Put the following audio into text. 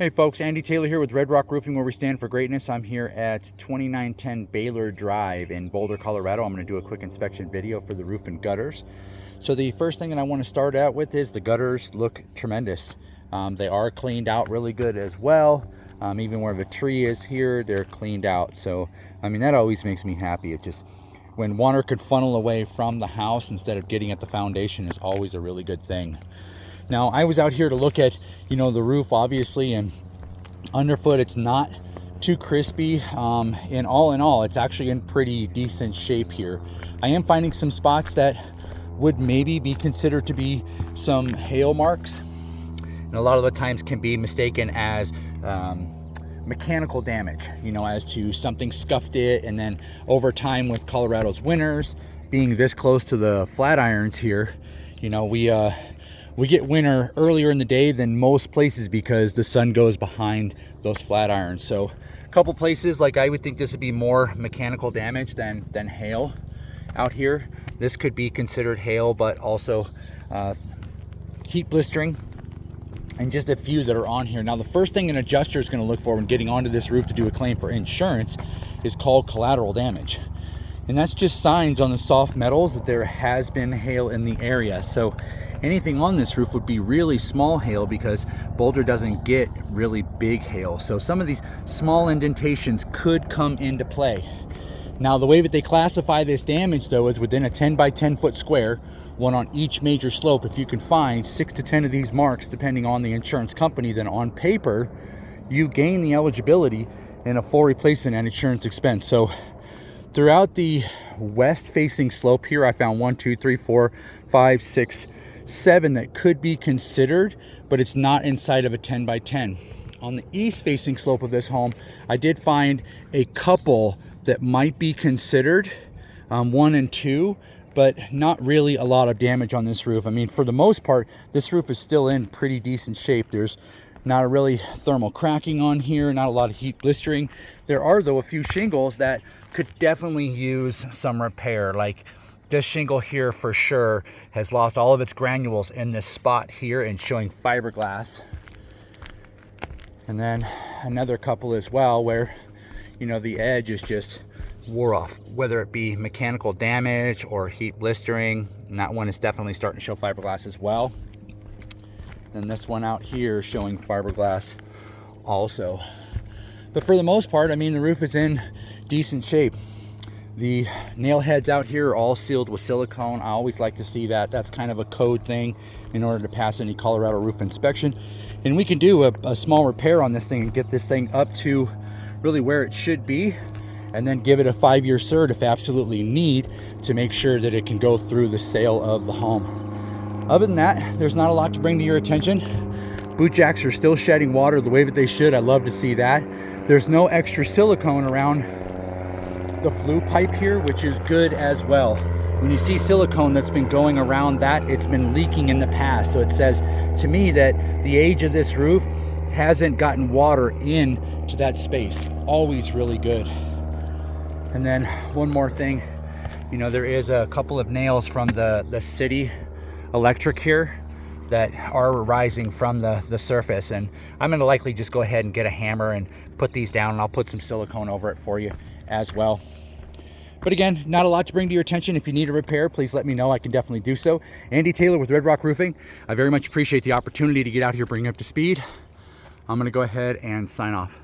Hey folks, Andy Taylor here with Red Rock Roofing, where we stand for greatness. I'm here at 2910 Baylor Drive in Boulder, Colorado. I'm going to do a quick inspection video for the roof and gutters. So the first thing that I want to start out with is the gutters look tremendous. They are cleaned out really good as well. Even where the tree is here, they're cleaned out. So, I mean, that always makes me happy. It just, when water could funnel away from the house instead of getting at the foundation is always a really good thing. Now, I was out here to look at, the roof, obviously, and underfoot, it's not too crispy. And all in all, it's actually in pretty decent shape here. I am finding some spots that would maybe be considered to be some hail marks, and a lot of the times can be mistaken as mechanical damage, as to something scuffed it, and then over time with Colorado's winters being this close to the flat irons here, we get winter earlier in the day than most places because the sun goes behind those flat irons. So a couple places, like I would think this would be more mechanical damage than hail out here. This could be considered hail, but also heat blistering, and just a few that are on here. Now, the first thing an adjuster is going to look for when getting onto this roof to do a claim for insurance is called collateral damage. And that's just signs on the soft metals that there has been hail in the area. So anything on this roof would be really small hail because Boulder doesn't get really big hail. So some of these small indentations could come into play. Now, the way that they classify this damage, though, is within a 10 by 10 foot square, one on each major slope. If you can find 6 to 10 of these marks, depending on the insurance company, then on paper, you gain the eligibility and a full replacement at insurance expense. So throughout the west-facing slope here, I found 1, 2, 3, 4, 5, 6, 7 that could be considered, but it's not inside of a 10 by 10. On the east-facing slope of this home, I did find a couple that might be considered 1 and 2, but not really a lot of damage on this roof. I mean, for the most part, this roof is still in pretty decent shape. There's not a really thermal cracking on here, not a lot of heat blistering. There are, though, a few shingles that could definitely use some repair. Like this shingle here for sure has lost all of its granules in this spot here and showing fiberglass. And then another couple as well where, the edge is just wore off, whether it be mechanical damage or heat blistering. And that one is definitely starting to show fiberglass as well. And this one out here showing fiberglass also. But for the most part, I mean, the roof is in decent shape. The nail heads out here are all sealed with silicone. I always like to see that. That's kind of a code thing in order to pass any Colorado roof inspection. And we can do a small repair on this thing and get this thing up to really where it should be, and then give it a 5-year cert if absolutely need, to make sure that it can go through the sale of the home. Other than that, there's not a lot to bring to your attention. Boot jacks are still shedding water the way that they should. I love to see that. There's no extra silicone around the flue pipe here, which is good as well. When you see silicone that's been going around that, it's been leaking in the past. So it says to me that the age of this roof hasn't gotten water in to that space. Always really good. And then one more thing, there is a couple of nails from the city electric here that are rising from the surface, and I'm going to likely just go ahead and get a hammer and put these down, and I'll put some silicone over it for you as well. But again, not a lot to bring to your attention. If you need a repair, please let me know. I can definitely do so. Andy Taylor with Red Rock Roofing. I very much appreciate the opportunity to get out here, bring you up to speed. I'm going to go ahead and sign off.